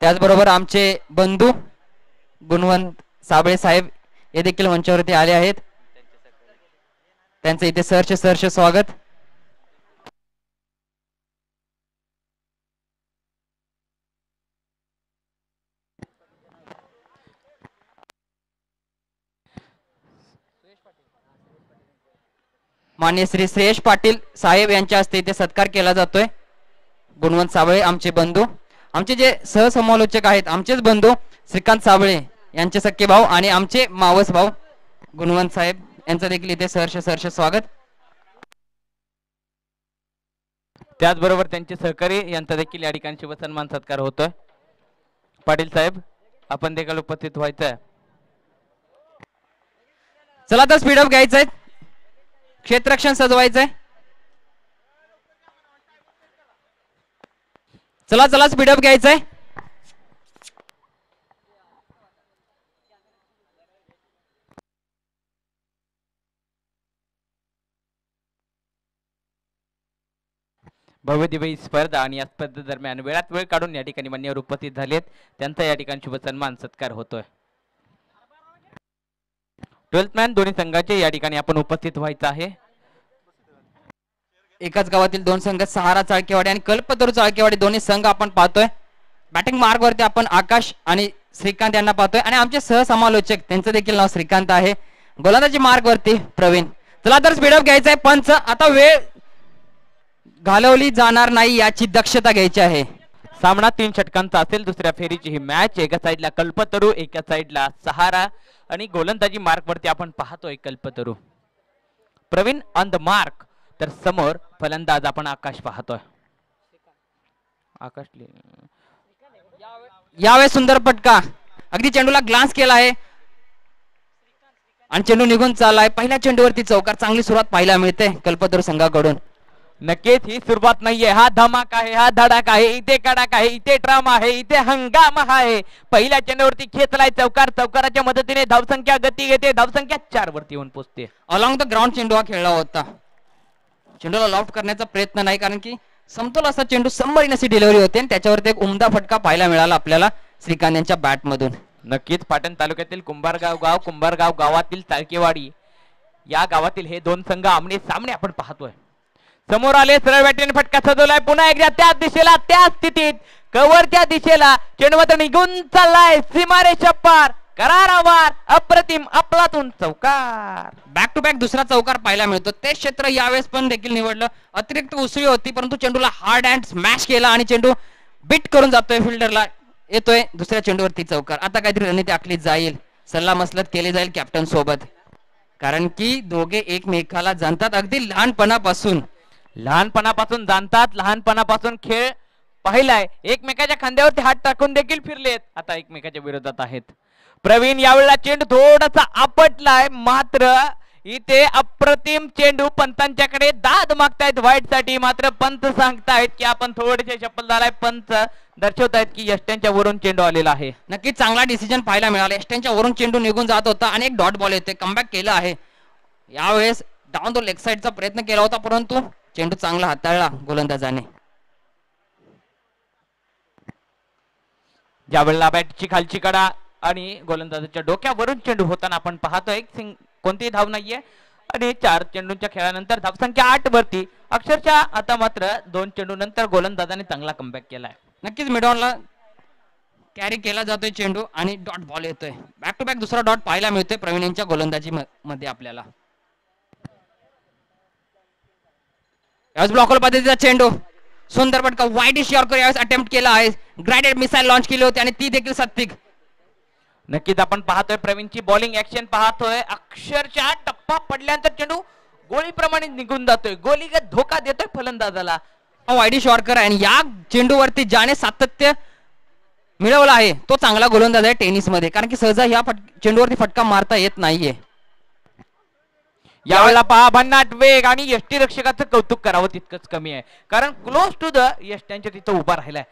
त्याचबरोबर आमचे बंधू गुणवंत साबळे साहेब हे देखील मंचावरती आले आहेत. त्यांचे इथे सहर्ष स्वागत. माननीय श्री श्रेयश पाटील साहेब यांच्या हस्ते इथे सत्कार केला जातोय. गुणवंत साबळे आमचे बंधू, आमचे जे सहसमालोचक आहेत, आमचेच बंधू श्रीकांत साबळे यांचे सख्खे भाऊ आणि आमचे मावस भाऊ गुणवंत साहेब यांचं देखील इथे सहर्ष स्वागत. त्याचबरोबर त्यांचे सहकारी यांचा देखील या ठिकाणी शुभसन्मान सत्कार होतोय. पाटील साहेब आपण देखील उपस्थित व्हायचंय. चला तर स्पीडअप घ्यायचंय, क्षेत्ररक्षण सजवायचंय. चला स्पीडअप घ्यायचंय. भव्य दिव्य स्पर्धा आणि या स्पर्धेदरम्यान वेळात वेळ काढून या ठिकाणी मान्यवर उपस्थित झालेत. त्यांचा या ठिकाणी शुभ सन्मान सत्कार होतोय. 12th मॅन दोन्ही संघाचे या ठिकाणी आपण उपस्थित व्हायचं आहे. एकाच गावातील दोन संघ सहारा चाळकेवाडी आणि कल्पतरू चाळकेवाडी दोन्ही संघ आपण पाहतोय. बॅटिंग मार्ग वरती आपण आकाश आणि श्रीकांत यांना पाहतोय आणि आमचे सहसमालोचक त्यांचं देखील नाव श्रीकांत आहे. गोलंदाजी मार्ग वरती प्रवीण. चला तर स्पीडअप घ्यायचंय. पंच आता वेळ घालवली जाणार नाही याची दक्षता घ्यायची आहे. सामना 3 षटकांचा असेल. दुसऱ्या फेरीची ही मॅच. एका साईडला कल्पतरू, एका साईडला सहारा आणि गोलंदाजी मार्क वरती आपण पाहतोय Kalpataru. Praveen on the mark, तर समोर फलंदाज आपण आकाश पाहतोय. आकाश यावेळेस सुंदर फटका, अगदी चेंडूला ग्लान्स केला आहे आणि चेंडू निघून चाललाय. पहिल्या चेंडूवरती चौकार. चांगली सुरुवात पाहायला मिळते कल्पतरू संघाकडून. नक्कीच ही सुरुवात नाहीये, हा धमाका आहे, हा धडाका आहे. इथे कडाक आहे, इथे ड्रामा आहे, इथे हंगामा आहे. पहिल्या चेंडूवरती खेचलाय चौकार. चौकाराच्या मदतीने धावसंख्या गती घेते. धावसंख्या 4 वरती येऊन पोहोचते. अलॉंग द ग्राउंड चेंडू हा खेळला होता. चेंडूला लॉफ्ट करण्याचा प्रयत्न नाही, कारण की समतोल असा चेंडू सबमरीन अशी डिलिव्हरी होते आणि त्याच्यावरती एक उमदा फटका पाहायला मिळाला आपल्याला श्रीकांत यांच्या बॅट मधून. नक्कीच पाटण तालुक्यातील कुंभारगाव गावातील चाळकेवाडी या गावातील हे दोन संघ आमने सामने आपण पाहतोय. समोर आले, सरळ बॅटीने फटका सजवलाय. पुन्हा एकदा त्याच दिशेला, त्याच स्थितीत कव्हरच्या दिशेला चेंडू मात्र निघून चाललाय सीमारेषा पार. करारावार, अप्रतिम, अफलातून चौकार. बॅक टू बॅक दुसरा चौकार पाहायला मिळतो. ते क्षेत्र यावेळेस पण देखील निवडलं. अतिरिक्त उसळी होती परंतु चेंडूला हार्ड हँड स्मॅश केला आणि चेंडू बीट करून जातोय फिल्डरला. येतोय दुसऱ्या चेंडूवरती चौकार. आता काहीतरी रणनीती आखली जाईल, सल्ला मसलत केली जाईल कॅप्टन सोबत, कारण की दोघे एकमेकाला जाणतात अगदी लहानपणापासून जाणतात. लहानपणापासून खेळ पाहिलाय. एकमेकाच्या खांद्यावरती हात टाकून देखील फिरलेत. आता एकमेकाच्या विरोधात आहेत. प्रवीण यावेळेला चेंडू थोडासा आपटलाय, मात्र इथे अप्रतिम चेंडू. पंतांच्याकडे दाद मागतायत व्हाईट साठी, मात्र पंत सांगतायत की आपण थोडेसे शफल झालाय. पंत दर्शवतायत की यष्ट्यांच्या वरून चेंडू आलेला आहे. नक्कीच चांगला डिसिजन पाहायला मिळाला. यष्ट्यांच्या वरून चेंडू निघून जात होता आणि एक डॉट बॉल येते. कमबॅक केला आहे. यावेळेस डाऊन द लेग साइडचा प्रयत्न केला होता परंतु चेंडू चांगला हाताळला गोलंदाजाने. ज्यावेळेला बॅटची खालची कडा आणि गोलंदाजाच्या डोक्यावरून चेंडू होताना आपण पाहतोय. कोणतीही धाव नाहीये आणि 4 चेंडूंच्या खेळानंतर धावसंख्या 8 वरती. अक्षरशः आता मात्र 2 चेंडू नंतर गोलंदाजाने चांगला कमबॅक केलाय. नक्कीच मिडॉनला कॅरी केला जातोय चेंडू आणि डॉट बॉल येतोय. बॅक टू बॅक दुसरा डॉट पाहायला मिळतोय प्रवीण यांच्या गोलंदाजी मध्ये आपल्याला. यावेळेस ब्लॉकवर पद्धतीचा चेंडू, सुंदर फटका, वाईडिश यॉर्कर यावेळेस अटेम्प्ट केला आहे. ग्राइडेड मिसाईल लॉन्च केली होती आणि ती देखील सत्तिक. नक्कीच आपण पाहतोय प्रवीणची बॉलिंग ऍक्शन पाहतोय. अक्षरशः टप्पा पडल्यानंतर चेंडू गोळीप्रमाणे निघून जातोय. गोलीगत धोका देतोय फलंदाजाला. वाईडिश यॉर्कर आहे आणि या चेंडूवरती ज्याने सातत्य मिळवलं आहे तो चांगला गोलंदाज आहे टेनिस मध्ये, कारण की सहजा या चेंडूवरती फटका मारता येत नाहीये. यावेळेला पहा भन्नाट वेग आणि यष्टी रक्षकाचं कौतुक करावं तितकंच कमी आहे, कारण क्लोज टू द यष्ट्यांच्या तिथं उभा राहिलाय.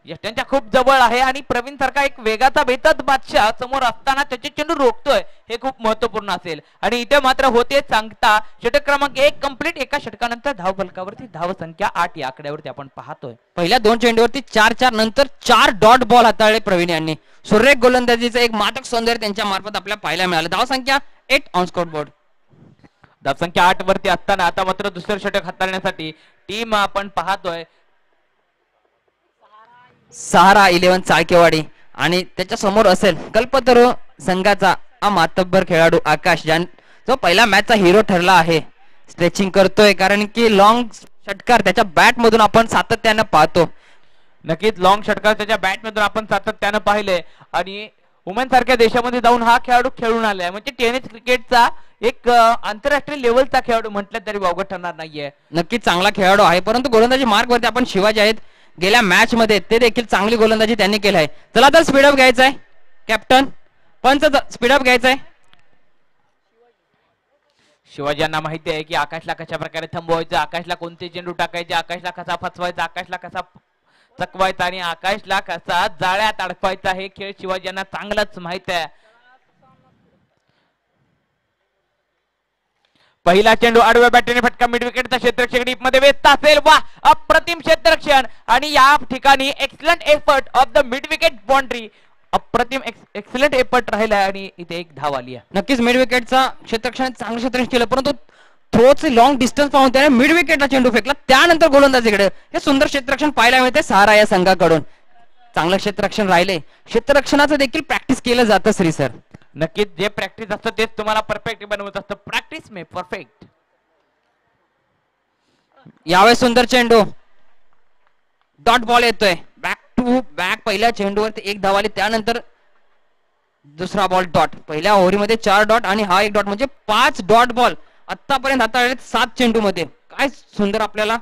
यष्ट्यांच्या खूप जवळ आहे आणि प्रवीण सारखा एक वेगाचा बेताच बादशाह समोर असताना त्याचे चेंडू रोखतोय हे खूप महत्वपूर्ण असेल. आणि इथे मात्र होते सांगता षटक क्रमांक 1 कंप्लीट. एका षटकानंतर धाव फलकावरती धाव संख्या 8 या आकड्यावरती आपण पाहतोय. पहिल्या 2 चेंडूवरती 4-4 नंतर 4 डॉट बॉल हाताळले प्रवीण यांनी. सुरेख गोलंदाजीचं एक मादक सौंदर्य त्यांच्या मार्फत आपल्याला पाहायला मिळालं. धाव संख्या 8 ऑन स्कोर बोर्ड. धाव संख्या 8 वरती असताना आता मात्र दुसरं षटक हाताळण्यासाठी टीम आपण पाहतोय सहारा 11 चाळकेवाडी आणि त्याच्या समोर असेल कल्पतरू संघाचा मातब्बर खेळाडू आकाश, जो पहिला मॅचचा हिरो ठरला आहे. स्ट्रेचिंग करतोय कारण की लॉंग षटकार त्याच्या बॅट मधून आपण सातत्यानं पाहतो. नक्कीच लॉंग षटकार त्याच्या बॅट मधून आपण सातत्यानं पाहिले आणि वुमेन सारख्या देशामध्ये जाऊन हा खेळाडू खेळून आलाय. म्हणजे टेनिस क्रिकेटचा एक आंतरराष्ट्रीय लेवलचा खेळाडू म्हटलं तरी वावगं ठरणार नाहीये. नक्कीच चांगला खेळाडू आहे, परंतु गोलंदाजी मार्ग वरती आपण शिवाजी आहेत. गेल्या मॅच मध्ये ते देखील चांगली गोलंदाजी त्यांनी केली आहे. चला तर स्पीडअप घ्यायचा आहे कॅप्टन पंच, स्पीडअप घ्यायचा आहे. शिवाजी यांना माहिती आहे की आकाशला कशा प्रकारे थांबवायचं, आकाशला कोणते चेंडू टाकायचे, आकाशला कसा फसवायचा, आकाशला कसा चकवायचा आणि आकाशला कसा जाळ्यात अडकवायचा हे खेळ शिवाजी यांना चांगलंच माहित आहे. पहिला चेंडू आडव्या बॅटरीने फटका मिड विकेटचा क्षेत्ररक्षक डीप मध्ये वेचता असेल. वा, अप्रतिम क्षेत्ररक्षण आणि या ठिकाणी excellent effort of the mid wicket boundary. अप्रतिम एक्सलंट एफर्ट राहिला आणि इथे एक धाव आली आहे. नक्कीच मिड विकेटचा क्षेत्ररक्षण चांगलं क्षेत्ररक्षण केलं, परंतु थ्रोचे लॉंग डिस्टन्स पाहून त्याने मिड विकेटला चेंडू फेकला. त्यानंतर गोलंदाजीकडे हे सुंदर क्षेत्ररक्षण पाहायला मिळते सहारा या संघाकडून. चांगलं क्षेत्ररक्षण राहिले. क्षेत्ररक्षणाचं देखील प्रॅक्टिस केलं जातं श्री सर. नक्कीच जे प्रॅक्टिस असतं तेच तुम्हाला परफेक्ट बनवत असतं. प्रॅक्टिस मे परफेक्ट. यावेळेस सुंदर चेंडू डॉट बॉल येतोय. बॅक टू बॅक पहिल्या चेंडूवरती एक धाव आली, त्यानंतर दुसरा बॉल डॉट. पहिल्या ओव्हरीमध्ये 4 डॉट आणि हा 1 डॉट म्हणजे 5 डॉट बॉल आतापर्यंत हाताळले 7 चेंडू मध्ये. काय सुंदर आपल्याला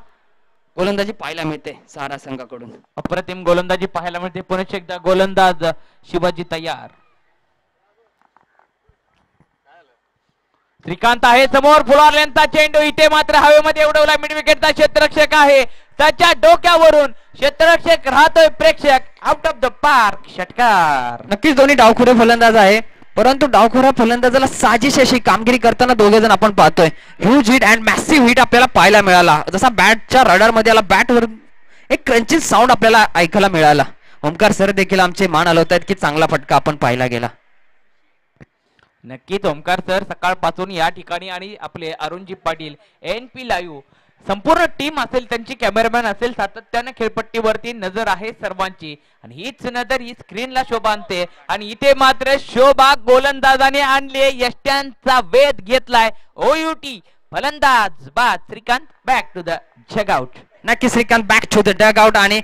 गोलंदाजी पाहायला मिळते सहारा संघाकडून. अप्रतिम गोलंदाजी पाहायला मिळते. पुन्हा एकदा गोलंदाज शिवाजी तयार. श्रीकांत आहे समोर. फुलारल्यांचा चेंडू इथे मात्र हवेमध्ये उडवला. मिड विकेटचा क्षेत्ररक्षक आहे, त्याच्या डोक्यावरून क्षेत्ररक्षक राहतोय प्रेक्षक. आउट ऑफ द पार्क षटकार. नक्कीच दोन्ही डावखुरे फलंदाज आहे, परंतु डावखुऱ्या फलंदाजाला साजिश अशी कामगिरी करताना दोघे जण आपण पाहतोय. Huge hit and massive hit आपल्याला पाहायला मिळाला. जसा बॅटच्या रडार मध्ये आला, बॅटवर एक क्रंचिंग साऊंड आपल्याला ऐकायला मिळाला. ओमकार सर देखील आमचे मान हलवत आहेत की चांगला फटका आपण पाहायला गेला. नक्कीच ओमकार सर सकाळपासून या ठिकाणी आणि आपले अरुणजी पाटील NP लाईव्ह संपूर्ण टीम असेल, त्यांची कॅमेरामॅन असेल, सातत्याने खेळपट्टीवरती नजर आहे सर्वांची आणि हीच नजर ही स्क्रीनला शोभा आणते. आणि इथे मात्र शोभा गोलंदाजाने आणले, यष्ट्यांचा वेध घेतलाय. OUT फलंदाज बाद. Shrikant back to the dugout. नक्की Shrikant back to the dugout. आणि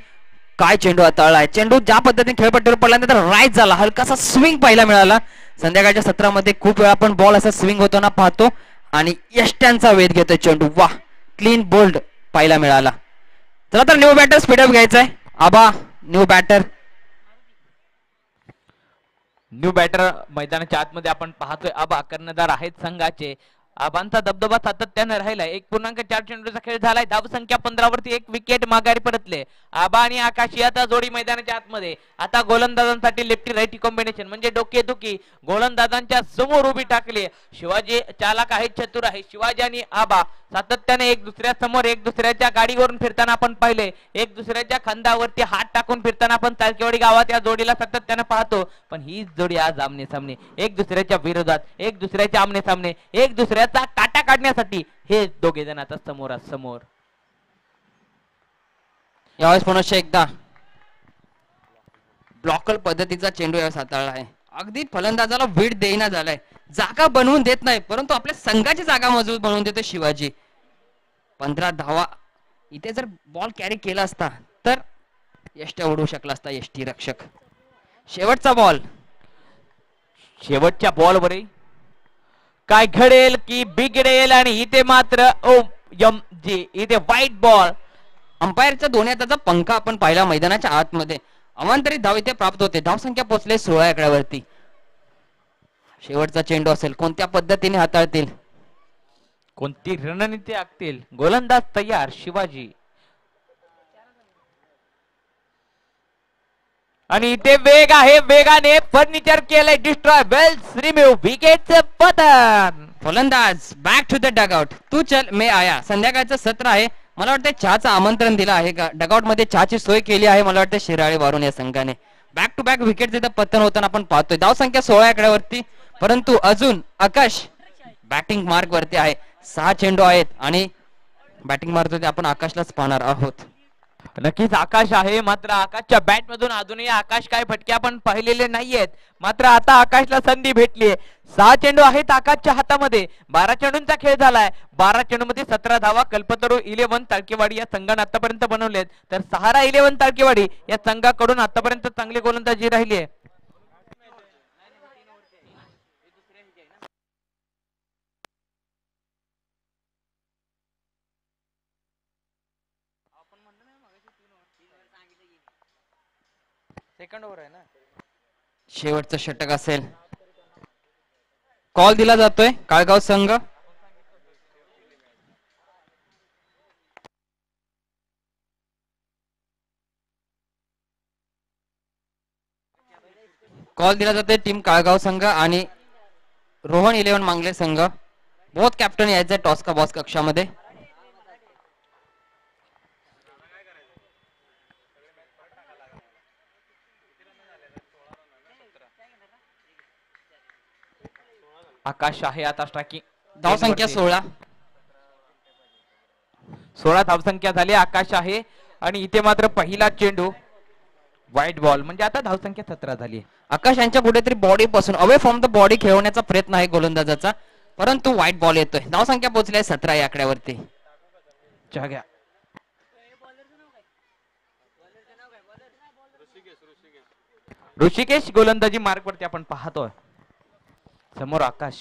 काय चेंडू हाताळलाय. चेंडू ज्या पद्धतीने खेळपट्टीवर पडल्यानंतर राईट झाला, हलकासा स्विंग पाहायला मिळाला. संध्याकाळच्या सत्रामध्ये खूप वेळा आपण बॉल असा स्विंग होताना पाहतो आणि यष्ट्यांचा वेध घेतोय चेंडू. वा, क्लीन बोल्ड पाहायला मिळाला. चला तर न्यू बॅटर स्पीडअप घ्यायचंय. आबा न्यू बॅटर. न्यू बॅटर मैदानाच्या आतमध्ये आपण पाहतोय. आबा कर्णधार आहेत संघाचे. आबांचा दबदबा सातत्याने राहिलाय. 1.4 चेंडूचा खेळ झालाय. धाव संख्या 15 वरती 1 विकेट माघारी परतले. आबा आणि आकाश आता जोडी मैदानाच्या आतमध्ये. आता गोलंदाजांसाठी लेफ्टी राईटी कॉम्बिनेशन म्हणजे डोकेदुखी गोलंदाजांच्या समोर उभी टाकली. शिवाजी चालक आहे, चतुर आहे. शिवाजी आणि आबा सातत्याने एक दुसऱ्या समोर एक दुसऱ्याच्या गाडीवरून फिरताना आपण पाहिले. एक दुसऱ्याच्या खांद्यावरती हात टाकून फिरताना आपण चालकेवाडी गावात या जोडीला सातत्याने पाहतो. पण ही जोडी आज आमने सामने, एक दुसऱ्याच्या विरोधात, एक दुसऱ्याच्या आमने सामने, एक दुसऱ्याचा काटा काढण्यासाठी हे दोघे जण आता समोरासमोर. यावेळेस पुन्हा एकदा ब्लॉकर पद्धतीचा चेंडू यावेळेस हाताळला आहे. अगदी फलंदाजाला वीड देईना झालाय. जागा बनवून देत नाही, परंतु आपल्या संघाची जागा मजबूत बनवून देतो शिवाजी. 15 धावा इथे जर बॉल कॅरी केला असता तर यष्ट्या उडवू शकला असता यष्टी रक्षक. शेवटचा बॉल. शेवटच्या बॉलवर काय घडेल की बिघडेल आणि इथे मात्र इथे व्हाईट बॉल. अंपायरच्या दोन्ही हाताचा पंखा आपण पाहिला मैदानाच्या आतमध्ये. अवांतरित धाव इथे प्राप्त होते. धाव संख्या पोहोचले 16 आकड्यावरती. शेवटचा चेंडू असेल, कोणत्या पद्धतीने हाताळतील, कोणती रणनीती आखतील. गोलंदाज तयार शिवाजी. आणि इथे वेग आहे, वेगाने फर्निचर केलंय डिस्ट्रॉय, वेल्स रिम्यूव्ह, विकेटचं पतन. फलंदाज बॅक टू द डगआउट, तू चल मे आया. संध्याकाळचं सत्र आहे, मला वाटतं चहाचं आमंत्रण दिलं आहे का, डगआउट मध्ये चहाची सोय केली आहे मला वाटतं शिराळे वारून या संघाने. बॅक टू बॅक विकेट तिथं पतन होताना आपण पाहतोय. धाव संख्या 16 आकड्यावरती, परंतु अजून आकाश बॅटिंग मार्क वरती आहे. 6 चेंडू आहेत आणि बॅटिंग मारतोय ते आपण आकाशलाच पाहणार आहोत. नक्कीच आकाश आहे, मात्र आकाशच्या बॅट मधून अजूनही आकाश काय फटके आपण पाहिलेले नाहीयेत. मात्र आता आकाशला संधी भेटली. 6 चेंडू आहेत आकाशच्या हातामध्ये. 12 चेंडूंचा खेळ झालाय. 12 चेंडू मध्ये 17 धावा कल्पतरू 11 ताळकेवाडी या संघाने आतापर्यंत बनवलेत, तर सहारा 11 ताळकेवाडी या संघाकडून आतापर्यंत चांगली गोलंदाजी राहिली आहे. सेकंड ओव्हर आहे ना, शेवटचं षटक असेल. कॉल दिला जातोय काळगाव संघ. कॉल दिला जातोय टीम काळगाव संघ आणि रोहन 11 मांगले संघ. बोथ कॅप्टन यायचे टॉस का बॉस कक्षामध्ये. आकाश आहे आता स्ट्रायकिंग. धाव संख्या 16. 16 धावसंख्या झाली. आकाश आहे आणि इथे मात्र पहिला चेंडू व्हाईट बॉल, म्हणजे आता धावसंख्या 17 झाली. आकाश यांच्या कुठेतरी बॉडी पासून अवे फ्रॉम द बॉडी खेळवण्याचा प्रयत्न आहे गोलंदाजाचा, परंतु व्हाईट बॉल येतोय. धावसंख्या पोहोचली आहे 17 या आकड्यावरती. जाग्या ऋषिकेश गोलंदाजी मार्क वरती आपण पाहतोय. समोर आकाश.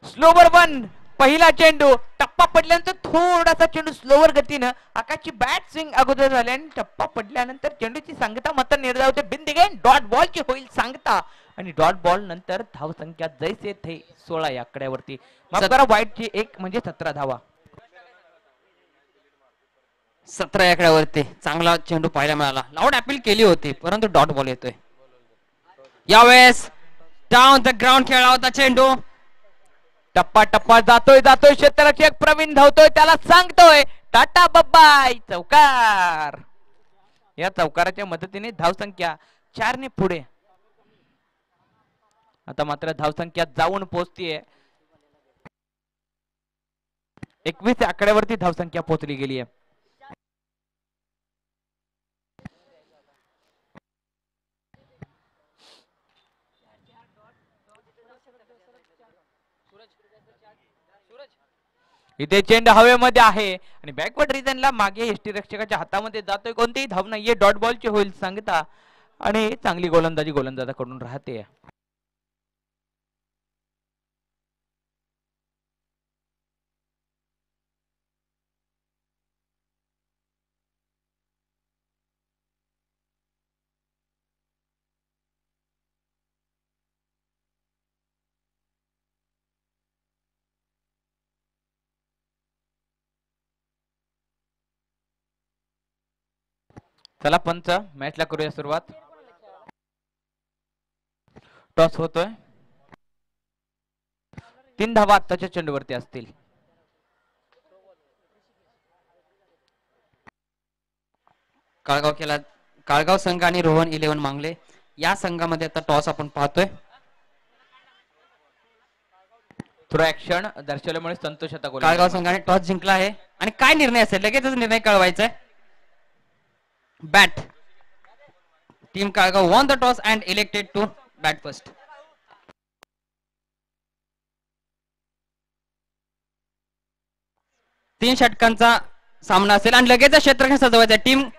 स्लोवर वन, पहिला चेंडू. टप्पा पडल्यानंतर थोडासा चेंडू स्लोवर गतीनं आकाशची बॅट स्विंग अगोदर झाली आणि टप्पा पडल्यानंतर चेंडूची सांगता मात्र निर्धावते. बिंद गेन डॉट बॉलची होईल सांगता आणि डॉट बॉल नंतर धाव संख्या जैसे थे 16 या आकड्यावरती. माफ करा, व्हाईटची 1 म्हणजे 17 धावा. 17 या आकड्यावरती चांगला चेंडू पाहायला मिळाला. लाऊड अपील केली होती परंतु डॉट बॉल येतोय. यावेळेस डाऊन द ग्राउंड खेळला होता चेंडू. टप्पा टप्पा जातोय क्षेत्ररक्षक प्रवीण धावतोय, त्याला सांगतोय टाटा बब्बाय, चौकार. या चौकाराच्या मदतीने धावसंख्या 4 ने पुढे. आता मात्र धावसंख्या जाऊन पोहोचतीये 21 आकड्यावरती धावसंख्या पोहोचली गेली आहे. इथे चेंडू हवेमध्ये आहे आणि बॅकवर्ड रिजनला मागे यष्टीरक्षकाच्या हातामध्ये जातोय. कोणतीही धाव नाहीये. डॉट बॉलची होईल सांगता आणि चांगली गोलंदाजी गोलंदाजाकडून राहते. चला पंच, मॅचला करूया सुरुवात. टॉस होतोय. 3 धावा आत्ताच्या चेंडूवरती असतील. काळगाव संघ आणि रोहन 11 मांगले या संघामध्ये आता टॉस आपण पाहतोय. थोडा ऍक्शन दर्शवल्यामुळे संतोष आता गोल. काळगाव संघाने टॉस जिंकला आहे आणि काय निर्णय असेल लगेचच निर्णय कळवायचा आहे. Bat team Kalgaon won the toss and elected to bat first. तीन षटकांचा सामना असेल आणि लगेच क्षेत्ररक्षण सजवायचं. टीम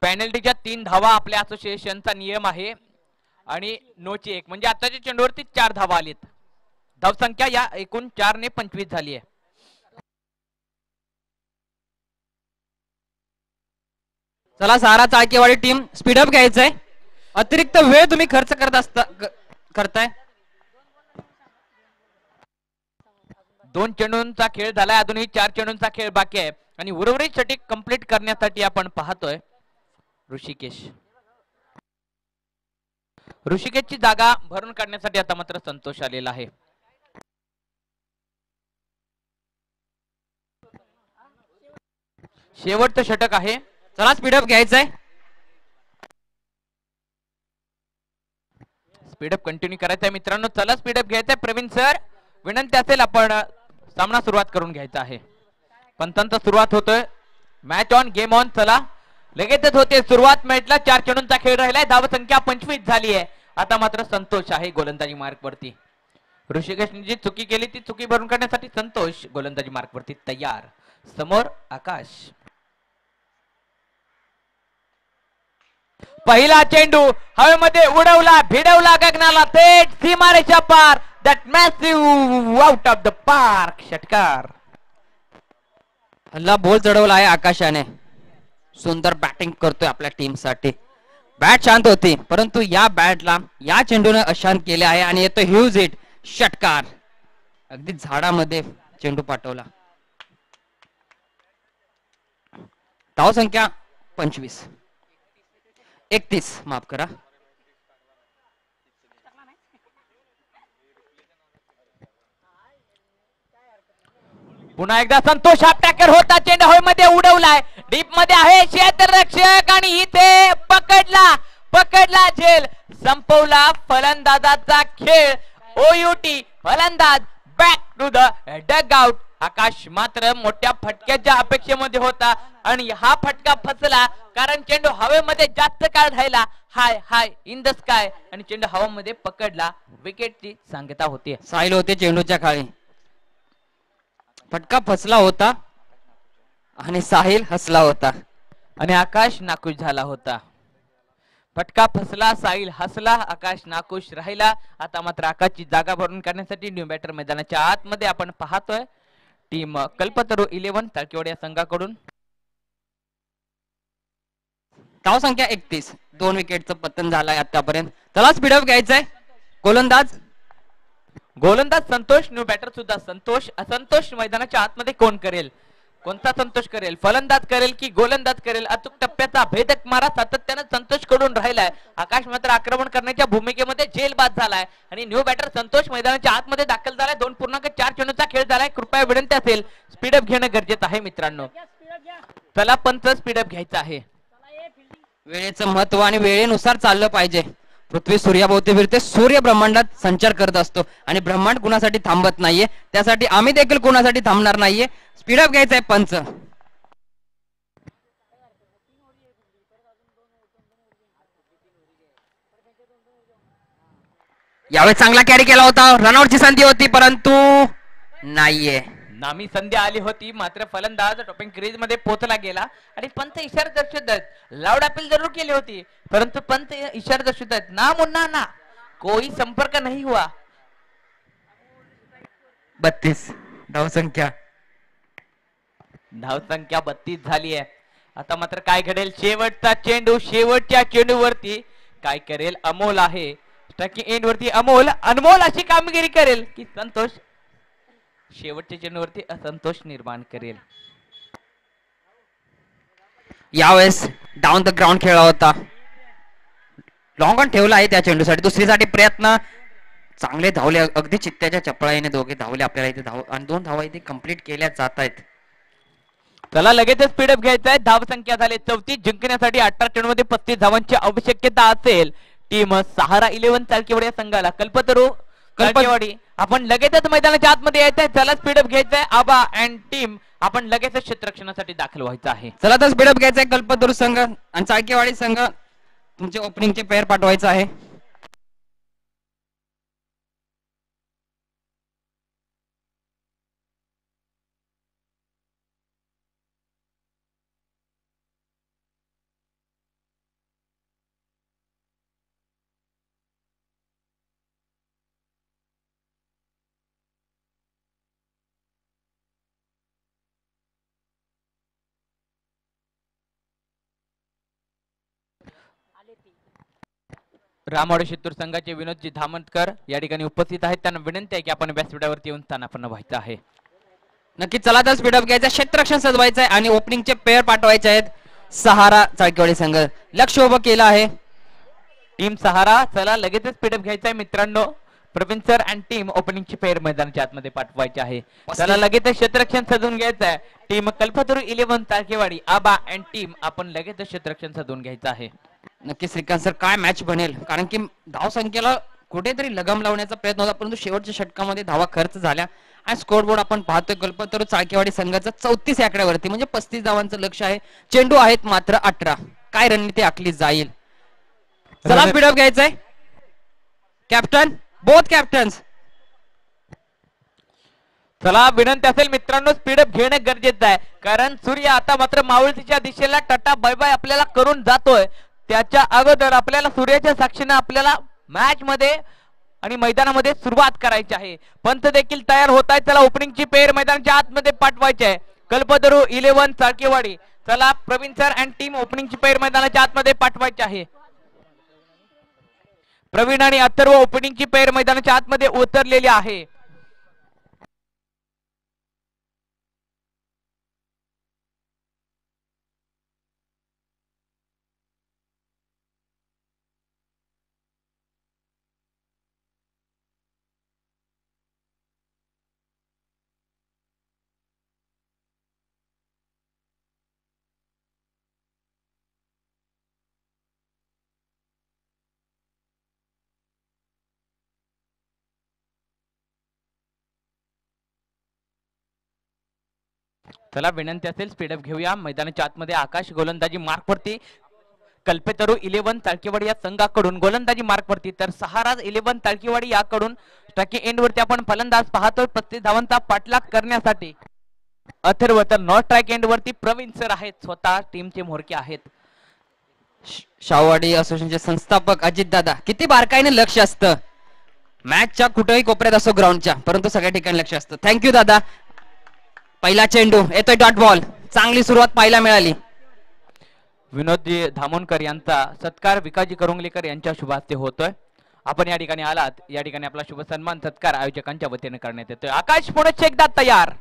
पेनल्टीच्या 3 धावा आपल्या असोसिएशनचा नियम आहे आणि नोची 1, म्हणजे आताच्या चेंडूवरती 4 धावा आलीत. धावसंख्या या एकूण 4 ने 25 झाली आहे. चला सहारा चाळकेवाडी टीम स्पीडअप घ्यायचंय. अतिरिक्त वेळ तुम्ही खर्च करताय. 2 चेंडूंचा खेळ झालाय, अजूनही 4 चेंडूंचा खेळ बाकी आहे आणि उर्वरित षटक कंप्लीट करण्यासाठी आपण पाहतोय ऋषिकेशची जागा भरून काढण्यासाठी आता मात्र संतोष आलेला आहे. शेवटचं षटक आहे. चला स्पीडअप घ्यायचंय. स्पीडअप कंटिन्यू करायचंय मित्रांनो. चला स्पीडअप घ्यायचंय. प्रवीण सर विनंती असेल आपण सामना सुरुवात करून घ्यायचा आहे. पंचांचा सुरुवात होतोय. Match on game on. चला लगेचच होते सुरुवात. मॅचला 4 चेंडूंचा खेळ राहिलाय. धाव संख्या 25 झाली आहे. आता मात्र संतोष आहे गोलंदाजी मार्क वरती. ऋषिकेशने जी चुकी केली ती चुकी भरून काढण्यासाठी संतोष गोलंदाजी मार्क वरती तयार. समोर आकाश. पहिला चेंडू हवेमध्ये उडवला, भिडवला गगनाला, थेट सीमारेषा पार. That massive out of the park. षटकार. हल्ला बॉल चढवला आहे आकाशाने. सुंदर बॅटिंग करतोय आपल्या टीम साठी. बॅट शांत होती परंतु या बॅटला या चेंडूने अशांत केले आहे आणि येतो ह्यूज हिट. षटकार. अगदी झाडामध्ये चेंडू पाठवला. धाव संख्या 31 माफ करा. पुन्हा एकदा संतोष हा टॅकर होता. चेंडू हवेमध्ये उडवलाय. डीप मध्ये आहे क्षेत्ररक्षक आणि इथे पकडला झेल. संपवला फलंदाजाचा खेळ. ओयूटी फलंदाज back to the dugout. Akash मात्र मोठ्या फटक्याच्या अपेक्षेमध्ये होता आणि हा फटका फसला कारण चेंडू हवेमध्ये जास्त काळ राहिला. हाय इन द स्काय आणि चेंडू हवेमध्ये पकडला. विकेटची सांगता होती. साईल होते चेंडूच्या खाली. फटका फसला होता आणि साहिल हसला होता आणि आकाश नाखुश झाला होता. फटका फसला, साहिल हसला, आकाश नाखुश राहिला. आता मात्र आकाशची जागा भरून काढण्यासाठी न्यू बॅटर मैदानाच्या आतमध्ये आपण पाहतोय टीम कल्पतरू 11 चाळकेवाडी या संघाकडून. धाव संख्या 31. 2 विकेटचं पतन झालंय आतापर्यंत. चला स्पीडअप घ्यायचंय. गोलंदाज संतोष. न्यू बॅटर सुद्धा संतोष. असंतोष मैदानाच्या आतमध्ये कोण करेल? कोणता संतोष करेल? फलंदाज करेल की गोलंदाज करेल? अचूक टप्प्याचा भेदक मारा सातत्याने संतोष कडून राहिलाय. आकाश मात्र आक्रमण करण्याच्या भूमिकेमध्ये जेलबाद झालाय आणि न्यू बॅटर संतोष मैदानाच्या आतमध्ये दाखल झालाय. 2.4 चेंडूचा खेळ झालाय. कृपया विनंती असेल स्पीडअप घेणं गरजेचं आहे मित्रांनो. चला पंच स्पीडअप घ्यायचं आहे. वेळेचं महत्व आणि वेळेनुसार चाललं पाहिजे. पृथ्वी सूर्याभोवती फिरते. सूर्य ब्रह्मांडात संचार करत असतो आणि ब्रह्मांड कुणासाठी थांबत नाहीये. त्यासाठी आम्ही देखील कुणासाठी थांबणार नाहीये. स्पीडअप घ्यायचंय पंच. यावेळी चांगला कॅरी केला होता. रनआउटची संधी होती परंतु नाहीये. नामी संधी आली होती मात्र फलंदाज टॉपिंग क्रीज मध्ये पोहोचला गेला आणि पंत इशारा दर्शवत आहेत. लाऊड अपील जरूर केली होती परंतु पंत इशारा दर्शवत आहेत. ना मुन्ना ना कोई संपर्क नहीं हुआ. 32 धाव संख्या 32 झाली आहे. आता मात्र काय घडेल? शेवटचा चेंडू. शेवटच्या चेंडूवरती काय करेल? अमोल आहे स्ट्राइकिंग एंड वरती. अनमोल अशी कामगिरी करेल की संतोष शेवटच्या चेंडूवरती असंतोष निर्माण करेल. यावेळेस डाऊन द ग्राउंड खेळला होता. लॉंग ऑन ठेवला आहे त्या चेंडूसाठी. दुसरीसाठी प्रयत्न. चांगले धावले. अगदी चित्त्याच्या चपळाईने दोघे धावले. आपल्याला इथे धाव आणि 2 धावा इथे कंप्लीट केल्या जात आहेत. चला लगेचच स्पीडअप घ्यायचा आहे. धाव संख्या झाली 34. जिंकण्यासाठी 18 चेंडूमध्ये 35 धावांची आवश्यकता असेल टीम सहारा 11 चाळकेवाडी या संघाला. कल्पतरू चाळकेवाडी आपण लगेचच मैदानाच्या आतमध्ये यायचंय. चला स्पीडअप घ्यायचंय. आबा अँड टीम आपण लगेचच क्षेत्ररक्षणासाठी दाखल व्हायचं आहे. चला तर स्पीडअप घ्यायचंय. कल्पतरू संघ आणि चाळकेवाडी संघ तुमचे ओपनिंगचे पेअर पाठवायचं आहे. रामवाडी शितूर संघाचे विनोदजी धामणकर या ठिकाणी उपस्थित आहेत. त्यांना विनंती आहे की आपण व्यासपीठावरती येऊन स्थानापन्न व्हायचं आहे. नक्की चला तर स्पीडअप घ्यायचा, क्षेत्ररक्षण सजवायचं आहे आणि ओपनिंगचे पेअर पाठवायचे आहेत. सहारा चाळकेवाडी संघ लक्ष उभं केलं आहे. टीम सहारा चला लगेचच स्पीडअप घ्यायचा आहे मित्रांनो. प्रवीण सर अँड टीम ओपनिंगची पेअर मैदानाच्या आतमध्ये पाठवायची आहे. चला लगेचच क्षेत्ररक्षण सजवून घ्यायचं आहे. Team Kalpataru 11 Chalkewadi Aba and team आपण लगेचच क्षेत्ररक्षण सजवून घ्यायचं आहे. नक्की श्रीकांत सर काय मॅच बनेल, कारण की धावसंख्येला कुठेतरी लगाम लावण्याचा प्रयत्न होता, परंतु शेवटच्या षटकामध्ये धावा खर्च झाल्या आणि स्कोरबोर्ड आपण पाहतोय कल्पतरू चाळकेवाडी संघाचा 34 आकड्यावरती, म्हणजे 35 धावांचं लक्ष आहे. चेंडू आहेत मात्र 18. काय रणनीती आखली जाईल? चला स्पीडअप घ्यायचंय. कॅप्टन, बोथ कॅप्टन्स चला विनंती असेल मित्रांनो स्पीडअप घेणं गरजेचं आहे, कारण सूर्य आता मात्र मावळतीच्या दिशेला टाटा बाय बाय आपल्याला करून जातोय. त्याच्या अगोदर आपल्याला सूर्याच्या साक्षीने आपल्याला मॅच मध्ये आणि मैदानामध्ये सुरुवात करायची आहे. पंत देखील तयार होत आहे. चला ओपनिंगची पेअर मैदानाच्या आतमध्ये पाठवायची आहे. कल्पतरू 11 चाळकेवाडी चला प्रवीण सर अँड टीम ओपनिंगची पेअर मैदानाच्या आतमध्ये पाठवायची आहे. प्रवीण आणि अथर्व ओपनिंगची पेअर मैदानाच्या आतमध्ये उतरलेली आहे. चला विनंती असेल स्पीडअप घेऊया. मैदानाच्या आतमध्ये आकाश गोलंदाजी मार्कवरती कल्पेतरू 11 चाळकेवाडी या संघाकडून गोलंदाजी मार्कवरती, तर सहारा 11 चाळकेवाडी याकडून टाकी एंड वरती आपण फलंदाज पाहतोय 35 धावांचा पाठलाग करण्यासाठी. अथर्व तर नॉट ट्रॅक एंड वरती प्रवीण सर आहेत, स्वतः टीमचे म्होरके आहेत. शाहूवाडी असोसिएशनचे संस्थापक अजित दादा, किती बारकाईने लक्ष असतं मॅचच्या कुठेही कोपऱ्यात असो ग्राउंडच्या, परंतु सगळ्या ठिकाणी लक्ष असतं. थँक्यू दादा. पहिला चेंडू येतोय डॉट बॉल, चांगली सुरुवात पाहायला मिळाली. विनोदजी धामोनकर यांचा सत्कार विकाजी करुंगलेकर यांच्या शुभ हस्ते होतोय. आपण या ठिकाणी आलात, या ठिकाणी आपला शुभ सन्मान सत्कार आयोजकांच्या वतीने करण्यात येतोय. आकाश पुढे एकदा तयार.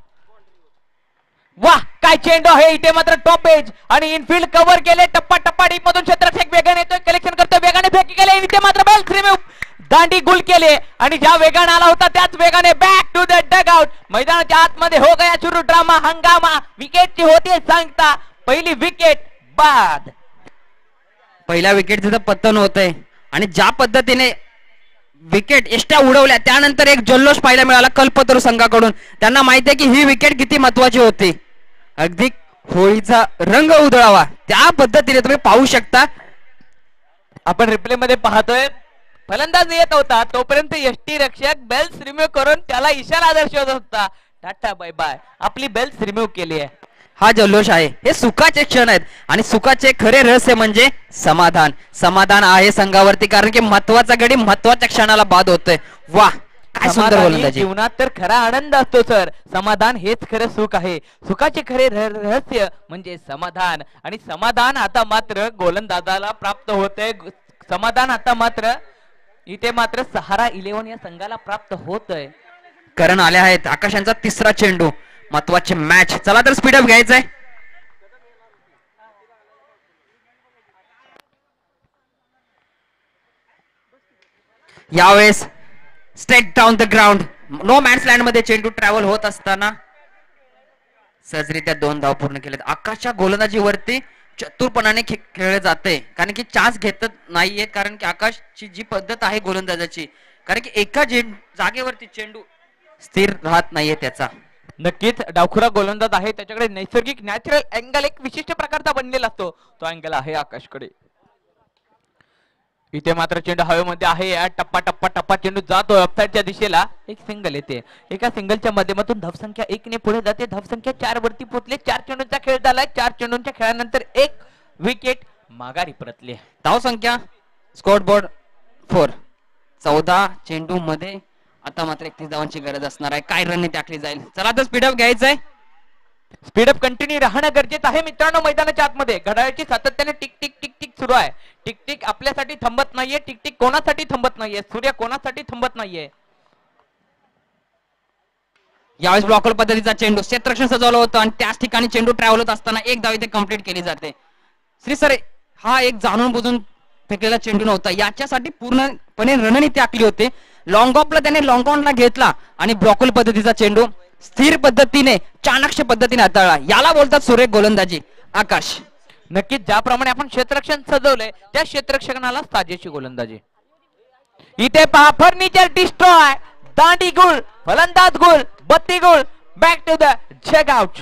वाह काय चेंडू आहे इथे मात्र टॉप एज आणि इनफिल्ड कव्हर केले. टप्पा टप्पा डीप मधून क्षेत्ररक्षक वेगाने येतोय, कलेक्शन करतोय, वेगाने फेक केले, इथे मात्र बॉल रिमूव्ह, दांडी गुल केले आणि ज्या वेगाने आला होता त्याच वेगाने back to the dugout. मैदानाच्या आतमध्ये हो गया सुरू ड्रामा हंगामा. विकेटची होती सांगता पहिली विकेट बाद. पहिल्या विकेटचं पतन होतंय आणि ज्या पद्धतीने विकेट एष्ट्या उडवल्या त्यानंतर एक जल्लोष पाहायला मिळाला कल्पतरू संघाकडून. त्यांना माहिती आहे की ही विकेट किती महत्वाची होती. अगदी होळीचा रंग उधळावा त्या पद्धतीने तुम्ही पाहू शकता. आपण रिप्ले मध्ये पाहतोय फलंदाज येत होता तोपर्यंत यष्टी रक्षक बेल्स रिमूव्ह करून त्याला इशारा दर्शवत होता टाटा बाय बाय. आपली बेल्स रिमूव्ह केली आहे. हा जल्लोष आहे, हे सुखाचे क्षण आहेत आणि सुखाचे खरे रहस्य म्हणजे समाधान. समाधान आहे संघावरती, कारण की महत्वाचा गडी महत्वाच्या क्षणाला बाद होतोय. वाह काय सुंदर गोलंदाजी. जीवनात तर खरा आनंद असतो सर. समाधान हेच खरं सुख आहे. सुखाचे खरे रहस्य म्हणजे समाधान आणि समाधान आता मात्र गोलंदाजाला प्राप्त होते. समाधान आता मात्र इथे मात्र सहारा 11 या संघाला प्राप्त होतय. करण आले आहेत. आकाशांचा तिसरा चेंडू, महत्वाची मॅच. चला तर स्पीडअप घ्यायचंय. यावेळेस straight down the ground, no man's land मध्ये चेंडू ट्रॅव्हल होत असताना सहजरित्या 2 धाव पूर्ण केलेत. आकाशच्या गोलंदाजीवरती चतुरपणाने खेळले जाते, कारण की चान्स घेत नाहीये, कारण की आकाशची जी पद्धत आहे गोलंदाजाची, कारण की एका जागेवरती चेंडू स्थिर राहत नाहीये त्याचा. नक्कीच डावखुरा गोलंदाज आहे, त्याच्याकडे नैसर्गिक नॅचरल अँगल एक विशिष्ट प्रकारचा बनलेला असतो, तो अँगल आहे आकाशकडे. इथे मात्र चेंडू हवेमध्ये आहे. टप्पा टप्पा टप्पा चेंडू जातो ऑफसाईडच्या दिशेला. एक सिंगल येते. एका सिंगलच्या माध्यमातून धावसंख्या 1 ने पुढे जाते. धावसंख्या 4 वरती पोहोचले. 4 चेंडूंचा खेळ झालाय. 4 चेंडूंच्या खेळानंतर 1 विकेट माघारी परतली. धावसंख्या स्कोर बोर्ड 4. 14 चेंडू मध्ये आता मात्र 31 धावांची गरज असणार आहे. काय रणनीती आखली जाईल? चला तर स्पीडअप घ्यायचंय. स्पीडअप कंटिन्यू राहणं गरजेचं आहे मित्रांनो. मैदानाच्या आतमध्ये घड्याळाची सातत्याने टिक टिक टिक टिक सुरू आहे. टिकटिक आपल्यासाठी थांबत नाहीये, टिकटिक कोणासाठी थांबत नाहीये, सूर्य कोणासाठी थांबत नाहीये. यावेळेस ब्लॉकर पद्धतीचा चेंडू क्षेत्ररक्षण सजवलं होतं आणि त्याच ठिकाणी चेंडू ट्रॅव्हल होत असताना एक धाव इथे कंप्लीट केली जाते. श्री सर, हा एक जाणून बुजून फेकलेला चेंडू नव्हता, याच्यासाठी पूर्णपणे रणनीती आखली होती. लॉंग ऑफला त्याने लॉंग ऑनला घेतला आणि ब्लॉकर पद्धतीचा चेंडू स्थिर पद्धतीने चाणाक्ष पद्धतीने हाताळला. याला बोलतात सुरेख गोलंदाजी. आकाश, नक्कीच ज्याप्रमाणे आपण क्षेत्ररक्षण सजवलंय त्या क्षेत्ररक्षणाला साजेशी गोलंदाजी. इथे पहा फर्निचर डिस्ट्रॉय, दांडी गुल, फलंदाज गुल, बत्ती गुल, back to the dugout.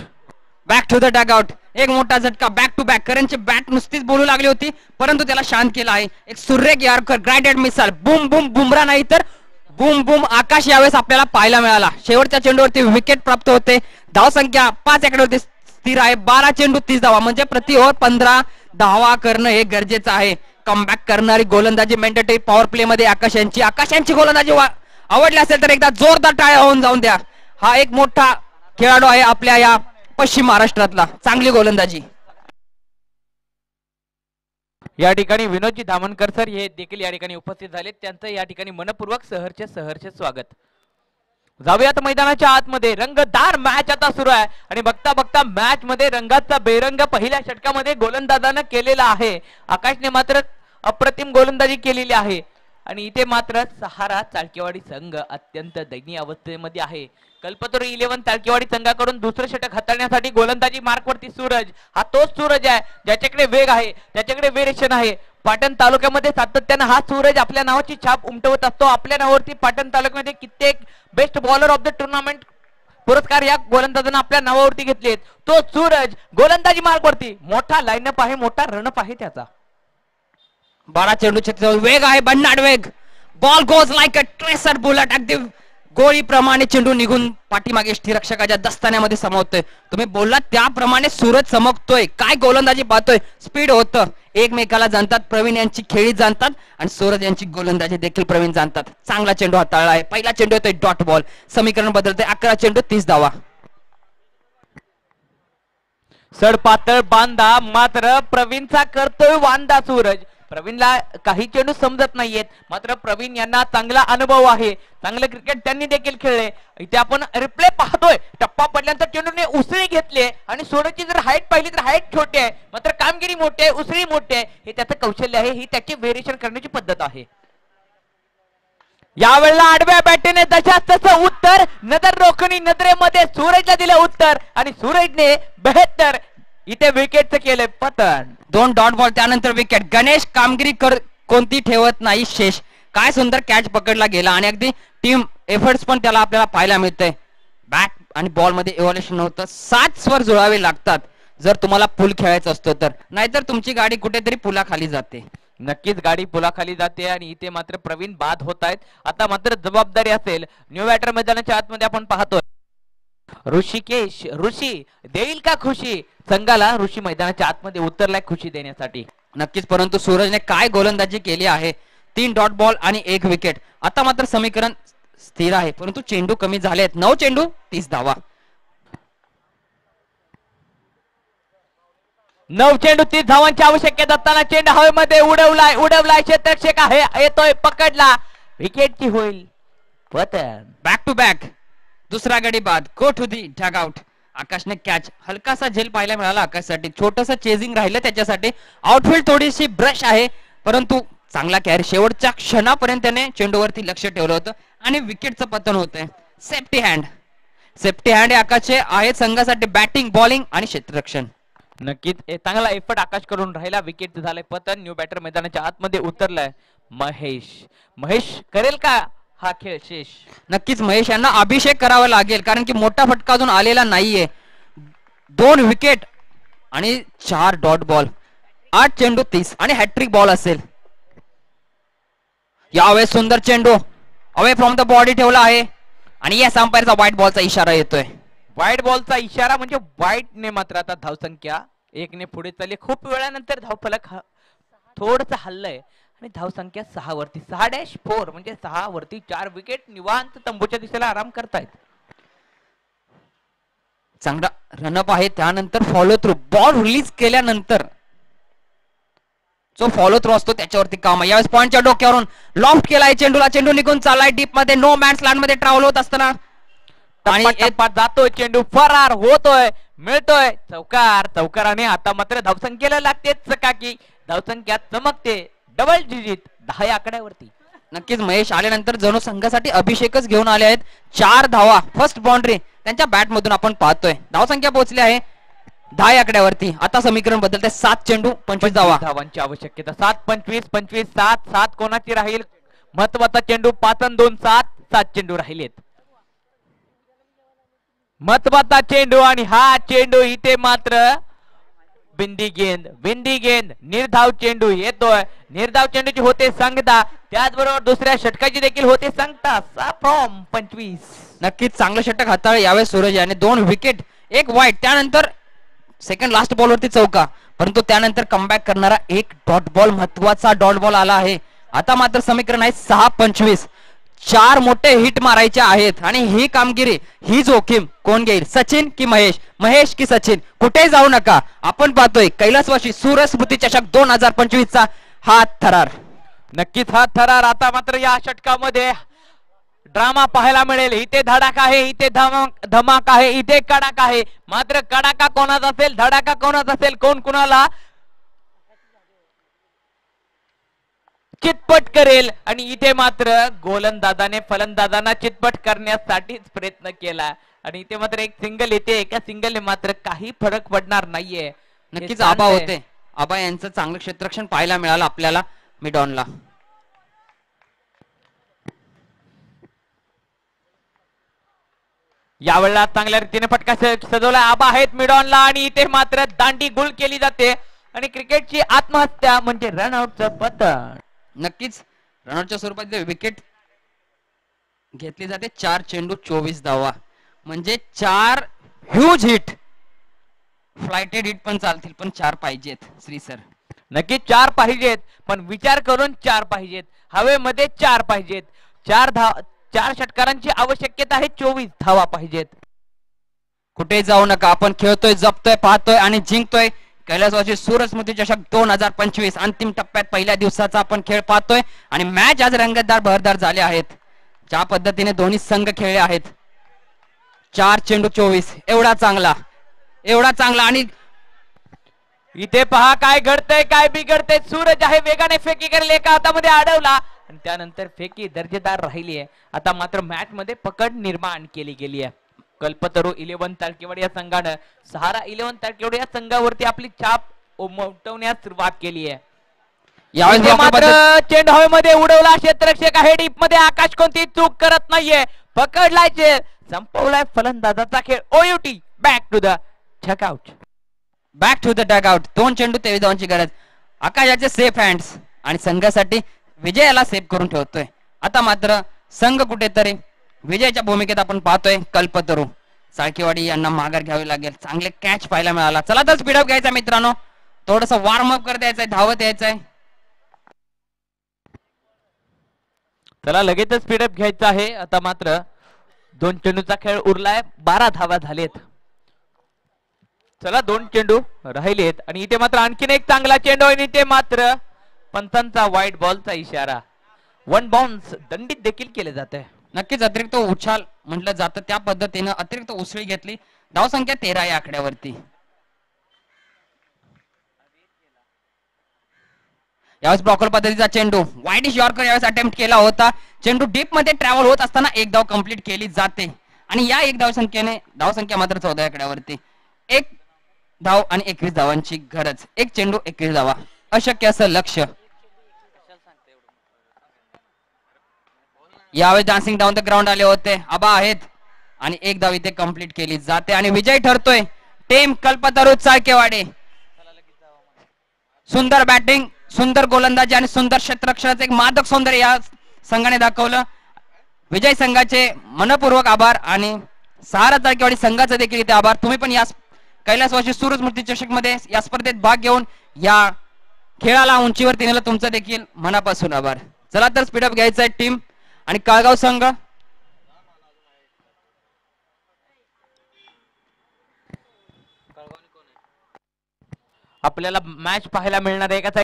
Back to the dugout. एक मोठा झटका बॅक टू बॅक. करणची बॅट नुसतीच बोलू लागली होती, परंतु त्याला शांत केला आहे. एक सुरेख yorker guided missile. Boom boom Bumrah नाही तर बूम बूम आकाश यावेळेस आपल्याला पाहायला मिळाला. शेवटच्या चेंडूवरती विकेट प्राप्त होते. धाव संख्या 5 आकड्यावरती स्थिर आहे. 12 चेंडू 30 धावा, म्हणजे प्रति ओव्हर 15 धावा करणं हे गरजेचं आहे. कमबॅक करणारी गोलंदाजी मेंटेटरी पॉवर प्ले मध्ये आकाश यांची गोलंदाजी आवडली असेल तर एकदा जोरदार टाळ्या होऊन जाऊन द्या. हा एक मोठा खेळाडू आहे आपल्या या पश्चिम महाराष्ट्रातला. चांगली गोलंदाजी. या ठिकाणी विनोदजी धामणकर सर हे देखील या ठिकाणी उपस्थित झाले. त्यांचं या ठिकाणी मनपूर्वक सहर्ष स्वागत. जाऊयात मैदानाच्या आतमध्ये. रंगदार मॅच आता सुरू आहे आणि बघता बघता मॅच मध्ये रंगाचा बेरंग पहिल्या षटकामध्ये गोलंदाजानं केलेला आहे. आकाशने मात्र अप्रतिम गोलंदाजी केलेली आहे आणि इथे मात्र सहारा चाळकेवाडी संघ अत्यंत दयनीय अवस्थेमध्ये आहे. कल्पतरू 11 चाळकेवाडी संघाकडून दुसरं षटक हाताळण्यासाठी गोलंदाजी मार्कवरती सूरज. हा तोच सूरज आहे ज्याच्याकडे वेग आहे, त्याच्याकडे वेरिएशन आहे. पाटण तालुक्यामध्ये सातत्यानं हा सूरज आपल्या नावाची छाप उमटवत असतो. आपल्या नावावरती पाटण तालुक्यामध्ये कित्येक best bowler of the tournament पुरस्कार या गोलंदाजानं आपल्या नावावरती घेतलेत. तो सूरज गोलंदाजी मार्कवरती. मोठा लाईनअप आहे, मोठा रणअप आहे त्याचा. 12 चेंडूचे वेग आहे, भन्नाट वेग. Ball goes like a tracer bullet. अगदी गोळीप्रमाणे चेंडू निघून पाठीमागे यष्टीरक्षकाच्या दस्तान्यामध्ये समावतोय. तुम्ही बोललात त्याप्रमाणे सूरज चमकतोय. काय गोलंदाजी पाहतोय. स्पीड होतं, एकमेकाला जाणतात. प्रवीण यांची खेळी जाणतात आणि सूरज यांची गोलंदाजी देखील प्रवीण जाणतात. चांगला चेंडू हाताळला आहे. पहिला चेंडू येतोय डॉट बॉल. समीकरण बदलते. 11 चेंडू 30 धावा. सडपातळ बांधा मात्र प्रवीणचा करतोय वांदा सूरज. प्रवीणला काही चेंडू समजत नाहीयेत, मात्र प्रवीण यांना चांगला अनुभव आहे. चांगलं क्रिकेट त्यांनी देखील खेळले. इथे आपण रिप्ले पाहतोय. टप्पा पडल्यानंतर चेंडूने उसळी घेतली आणि सूरजची जर हाईट पाहिली तर हाईट छोटी आहे, मात्र कामगिरी मोठी आहे, उसळी मोठी आहे. हे त्याचं कौशल्य आहे, ही त्याची व्हेरिएशन करण्याची पद्धत आहे. यावेळेला आडव्या बॅटीने तशाच तसं उत्तर. नजर रोखणी नजरेमध्ये सूरजला दिलं उत्तर आणि सूरजने 72 इथे विकेटचं केलंय पतन. 2 डॉट बॉल त्यानंतर विकेट. गणेश कामगिरी कोणती ठेवत नाही शेष. काय सुंदर कॅच पकडला गेला आणि अगदी टीम एफर्ट्स पण त्याला आपल्याला पाहायला मिळतंय. बॅट आणि बॉल मध्ये इव्हॉल्युशन होतं. 7 स्वर जुळावे लागतात जर तुम्हाला पूल खेळायचं असतो तर, नाहीतर तुमची गाडी कुठेतरी पुलाखाली जाते. नक्कीच गाडी पुलाखाली जाते आणि इथे मात्र प्रवीण बाद होत आहेत. आता मात्र जबाबदारी असेल न्यू बॅटर मैदानाच्या आतमध्ये आपण पाहतोय. ऋषिकेश ऋषी देईल का खुशी संघाला. ऋषी मैदानाच्या आतमध्ये उतरलाय खुशी देण्यासाठी. नक्कीच, परंतु सूरजने काय गोलंदाजी केली आहे. 3 डॉट बॉल आणि 1 विकेट. आता मात्र समीकरण स्थिर आहे, परंतु चेंडू कमी झाले आहेत. 9 चेंडू 30 धावा. 9 चेंडू 30 धावांची आवश्यकता असताना चेंडू हवेमध्ये उडवलाय क्षेत्ररक्षक आहे, येतोय, पकडला, विकेटची होईल पतन. Back to back. दुसरा गडी बाद. Go to the dugout. आकाशने कॅच. हलकासा झेल पाहायला मिळाला आकाशसाठी. छोटस चेजिंग राहिलं त्याच्यासाठी. आउटफील्ड थोडीशी ब्रश आहे, परंतु चांगला कॅरी. शेवटच्या क्षणापर्यंत त्याने चेंडूवरती लक्ष ठेवलं होतं आणि विकेटचं पतन होतंय. Safety hand. सेफ्टी हँड हे आकाशचे आहे संघासाठी. बॅटिंग, बॉलिंग आणि क्षेत्ररक्षण. नक्कीच चांगला एफर्ट आकाश करून राहिला. विकेट झालंय पतन. न्यू बॅटर मैदानाच्या आतमध्ये उतरलाय महेश करेल का हा खेळ शेष. नक्कीच महेश यांना अभिषेक करावा लागेल, कारण की मोठा फटका अजून आलेला नाहीये. 2 विकेट आणि 4 डॉट बॉल. 8 चेंडू 30 आणि हॅट्रिक बॉल असेल. यावेळेस सुंदर चेंडू अवे फ्रॉम द बॉडी ठेवला आहे आणि या अंपायरचा व्हाईट बॉलचा इशारा येतोय. व्हाईट बॉलचा इशारा म्हणजे व्हाईटने मात्र आता धावसंख्या 1 ने पुढे चालली. खूप वेळानंतर धावफलक थोडंसं हल्लंय आणि धावसंख्या 6 वरती. 6-4 म्हणजे 6 वरती 4 विकेट. निवांत तंबूच्या दिशेला आराम करतायत. चांगला रनअप आहे. त्यानंतर फॉलो थ्रू. बॉल रिलीज केल्यानंतर जो फॉलो थ्रू असतो त्याच्यावरती काम आहे. यावेळेस पॉइंटच्या डोक्यावरून लॉफ्ट केलाय चेंडूला, चेंडू निघून चाललाय डीप मध्ये, नो मॅन्स लँड मध्ये ट्रॅव्हल होत असताना आणि जातोय चेंडू, फरार होतोय, मिळतोय चौकार. चौकाराने आता मात्र धावसंख्येला लागतेच चकाकी, धावसंख्या चमकते डबल डिजिट 10 आकड्यावरती. नक्कीच महेश आल्यानंतर जणू संघासाठी अभिषेकच घेऊन आले आहेत. 4 धावा, फर्स्ट बाउंड्री त्यांच्या बॅट मधून आपण पाहतोय. धावसंख्या पोहोचली आहे 10 आकड्यावरती. आता समीकरण बदलते, 7 चेंडू 25 धावांची आवश्यकता. 7-25, 25-7. 7 कोणाची राहील? महत्वाचा चेंडू 5 आणि 2 7. 7 चेंडू राहिलेत. महत्वाचा चेंडू आणि हा चेंडू इथे मात्र बिंदी गेंद निर्धाव चेंडू येतोय. निर्धाव चेंडूची होते सांगता, त्याचबरोबर दुसऱ्या षटकाची देखील होते सांगता. 25. नक्कीच चांगलं षटक हाताळले यावेळेस सूरज याने. 2 विकेट, 1 वाईट, त्यानंतर सेकंड लास्ट बॉलवरती चौका, परंतु त्यानंतर कमबॅक करणारा एक डॉट बॉल, महत्वाचा डॉट बॉल आला आहे. आता मात्र समीकरण आहे 6-25. 4 मोठे हिट मारायचे आहेत आणि ही कामगिरी, ही जोखीम कोण घेईल? सचिन की महेश? महेश की सचिन? कुठे जाऊ नका, आपण पाहतोय कैलासवासी सूरज स्मृती चषक 2025 चा हा थरार. नक्कीच हा थरार. आता मात्र या षटकामध्ये ड्रामा पाहायला मिळेल. इथे धडाका आहे, इथे धमाक आहे, इथे कडाका आहे. मात्र कडाका कोणाचा असेल, धडाका कोणाचा असेल, कोण कुणाला चितपट करेल? आणि इथे मात्र गोलंदाजाने फलंदाजांना चितपट करण्यासाठीच प्रयत्न केला आणि इथे मात्र एक सिंगल येते. एका सिंगलने मात्र काही फरक पडणार नाहीये. नक्कीच आबा होते, आबा यांचं चांगलं क्षेत्ररक्षण पाहायला मिळालं आपल्याला मिडॉनला. यावेळेला चांगल्या रीतीने फटका सजवला आबा आहेत मिडॉनला आणि इथे मात्र दांडी गुल केली जाते आणि क्रिकेटची आत्महत्या म्हणजे रनआउटचं पतन. नक्कीच रनआउटच्या स्वरूपात विकेट घेतली जाते. 4 चेंडू 24 धावा, म्हणजे 4 ह्यूज हिट. फ्लायटेड हिट पण चालतील, पण 4 पाहिजेत श्री सर. नक्कीच 4 पाहिजेत, पण विचार करून 4 पाहिजेत. हवेमध्ये 4 पाहिजेत. 4 षटकारांची आवश्यकता आहे. 24 धावा पाहिजेत. कुठे जाऊ नका, आपण खेळतोय, जपतोय, पाहतोय आणि जिंकतोय. कैलासवासी सूरज स्मृती चषक 2025 अंतिम टप्प्यात पहिल्या दिवसाचा आपण खेळ पाहतोय आणि मॅच आज रंगतदार बहरदार झाले आहेत. ज्या पद्धतीने दोन्ही संघ खेळले आहेत. 4 चेंडू 24, एवढा चांगला आणि इथे पहा काय घडतंय, काय बिघडतंय. सूरज आहे, वेगाने फेकी करेल, एका हातामध्ये अडवला आणि त्यानंतर फेकी दर्जेदार राहिली आहे. आता मात्र मॅच मध्ये पकड निर्माण केली गेली आहे. कल्पतरू 11 तारखेवाडी या संघानं सहारा 11 तारखेवाडी या संघावरती आपली छाप उमटवण्यास सुरुवात केली आहे. यावेळी मात्र चेंडू हवेमध्ये उडवला, क्षेत्ररक्षक आहे डीप मध्ये. आकाश कोणती चूक करत नाहीये, पकडलाय चेंडू, संपवलाय फलंदाजाचा खेळ. O U T back to the dugout. 2 चेंडू 23 धावांची गरज. आकाशाचे सेफ हँड्स आणि संघासाठी विजयाला सेफ करून ठेवतोय. आता मात्र संघ कुठेतरी विजयाच्या भूमिकेत आपण पाहतोय. कल्पतरू साळकेवाडी यांना माघार घ्यावी लागेल. चांगले कॅच पाहायला मिळाला. चला तर स्पीडअप घ्यायचा मित्रांनो, थोडस वॉर्म अप कर द्यायचंय, धावत यायचंय. चला लगेचच स्पीडअप घ्यायचं आहे. आता मात्र 2 चेंडूचा खेळ उरलाय, 12 धावा झालेत. चला 2 चेंडू राहिलेत आणि इथे मात्र आणखीन एक चांगला चेंडू आणि इथे मात्र पंचांचा व्हाईट बॉलचा इशारा. 1 बाउन्स दंडित देखील केले जाते. नक्कीच अतिरिक्त उछाल म्हटलं जातं, त्या पद्धतीनं अतिरिक्त उसळी घेतली. धावसंख्या 13 या आकड्यावरती. यावेळेस ब्लॉकर पद्धतीचा चेंडू, वाईडिश यॉर्कर यावेळेस अटेम्प्ट केला होता. चेंडू डीप मध्ये ट्रॅव्हल होत असताना 1 धाव कंप्लीट केली जाते आणि या 1 धावसंख्या मात्र 14 आकड्यावरती. 1 धाव आणि 21 धावांची गरज. 1 चेंडू 21 धावा, अशक्य असं लक्ष. यावेळी डान्सिंग डाऊन द ग्राउंड आले होते, आबा आहेत आणि 1 धाव इथे कंप्लीट केली जाते आणि विजय ठरतोय टीम कल्पतरू चाळकेवाडी. सुंदर बॅटिंग, सुंदर गोलंदाजी आणि सुंदर क्षेत्ररक्षणाचे एक मादक सौंदर्य या संघाने दाखवलं. विजय संघाचे मनपूर्वक आभार आणि सहारा चाळकेवाडी संघाचे देखील इथे आभार. तुम्ही पण या कैलासवासी सूरज स्मृती चषक मध्ये या स्पर्धेत भाग घेऊन या खेळाला उंचीवर नेलं, तुमचं देखील मनापासून आभार. चला तर स्पीडअप घ्यायचं आहे टीम आणि काळगाव संघ. आपल्याला मॅच पाहायला मिळणार आहे का?